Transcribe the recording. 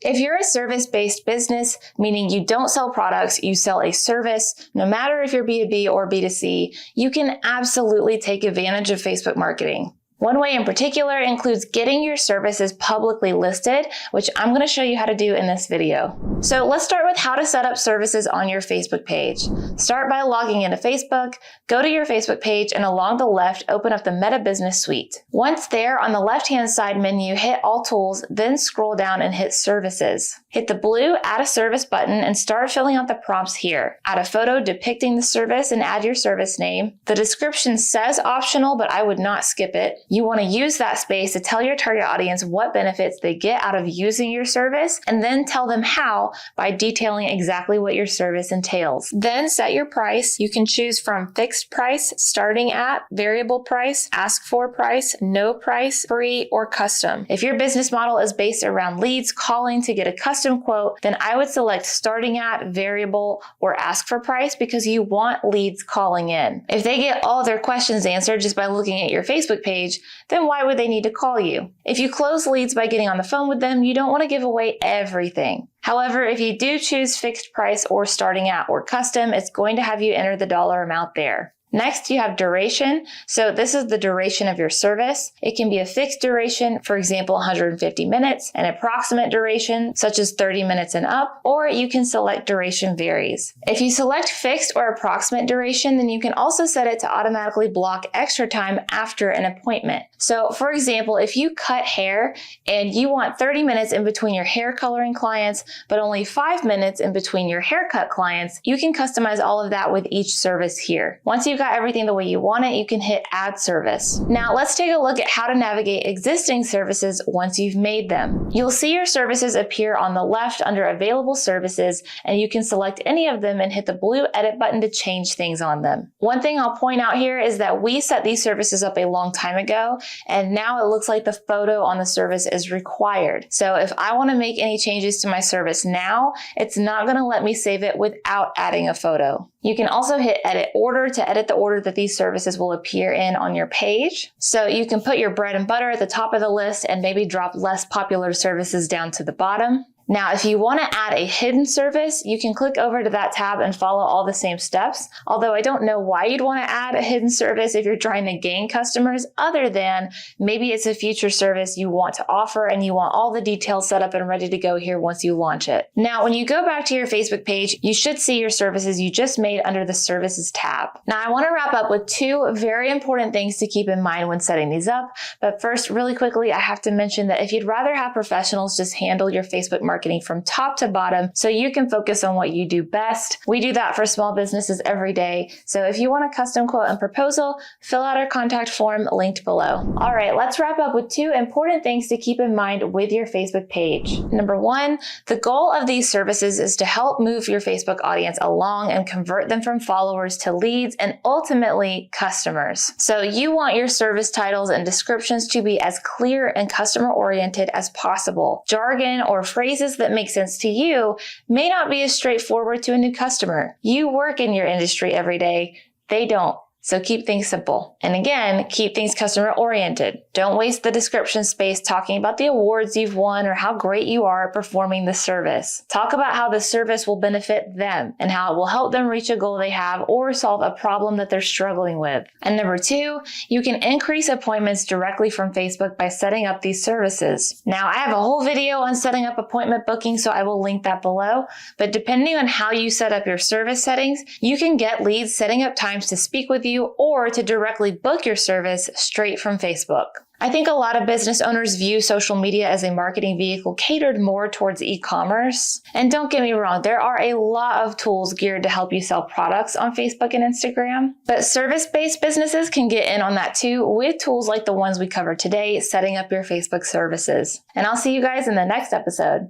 If you're a service-based business, meaning you don't sell products, you sell a service, no matter if you're B2B or B2C, you can absolutely take advantage of Facebook marketing. One way in particular includes getting your services publicly listed, which I'm going to show you how to do in this video. So let's start with how to set up services on your Facebook page. Start by logging into Facebook, go to your Facebook page, and along the left, open up the Meta Business Suite. Once there, on the left-hand side menu, hit All Tools, then scroll down and hit Services. Hit the blue Add a Service button and start filling out the prompts here. Add a photo depicting the service and add your service name. The description says optional, but I would not skip it. You want to use that space to tell your target audience what benefits they get out of using your service, and then tell them how by detailing exactly what your service entails. Then set your price. You can choose from fixed price, starting at, variable price, ask for price, no price, free, or custom. If your business model is based around leads calling to get a custom quote, then I would select starting at, variable, or ask for price because you want leads calling in. If they get all their questions answered just by looking at your Facebook page, then why would they need to call you? If you close leads by getting on the phone with them, you don't want to give away everything. However, if you do choose fixed price or starting at or custom, it's going to have you enter the dollar amount there. Next, you have duration. So this is the duration of your service. It can be a fixed duration, for example, 150 minutes, an approximate duration, such as 30 minutes and up, or you can select duration varies. If you select fixed or approximate duration, then you can also set it to automatically block extra time after an appointment. So for example, if you cut hair and you want 30 minutes in between your hair coloring clients, but only 5 minutes in between your haircut clients, you can customize all of that with each service here. Once you've got everything the way you want it, you can hit Add Service. Now let's take a look at how to navigate existing services once you've made them. You'll see your services appear on the left under Available Services, and you can select any of them and hit the blue Edit button to change things on them. One thing I'll point out here is that we set these services up a long time ago, and now it looks like the photo on the service is required. So if I want to make any changes to my service now, it's not going to let me save it without adding a photo. You can also hit Edit Order to edit the order that these services will appear in on your page. So you can put your bread and butter at the top of the list and maybe drop less popular services down to the bottom. Now, if you want to add a hidden service, you can click over to that tab and follow all the same steps. Although I don't know why you'd want to add a hidden service if you're trying to gain customers, other than maybe it's a future service you want to offer and you want all the details set up and ready to go here once you launch it. Now, when you go back to your Facebook page, you should see your services you just made under the Services tab. Now, I want to wrap up with two very important things to keep in mind when setting these up. But first, really quickly, I have to mention that if you'd rather have professionals just handle your Facebook marketing from top to bottom so you can focus on what you do best, we do that for small businesses every day. So if you want a custom quote and proposal, fill out our contact form linked below. All right, let's wrap up with two important things to keep in mind with your Facebook page. Number one, the goal of these services is to help move your Facebook audience along and convert them from followers to leads and ultimately customers. So you want your service titles and descriptions to be as clear and customer oriented as possible. Jargon or phrases that make sense to you may not be as straightforward to a new customer. You work in your industry every day. They don't. So keep things simple. And again, keep things customer oriented. Don't waste the description space talking about the awards you've won or how great you are at performing the service. Talk about how the service will benefit them and how it will help them reach a goal they have or solve a problem that they're struggling with. And number two, you can increase appointments directly from Facebook by setting up these services. Now, I have a whole video on setting up appointment booking, so I will link that below. But depending on how you set up your service settings, you can get leads setting up times to speak with you or to directly book your service straight from Facebook. I think a lot of business owners view social media as a marketing vehicle catered more towards e-commerce. And don't get me wrong, there are a lot of tools geared to help you sell products on Facebook and Instagram. But service-based businesses can get in on that too with tools like the ones we covered today, setting up your Facebook services. And I'll see you guys in the next episode.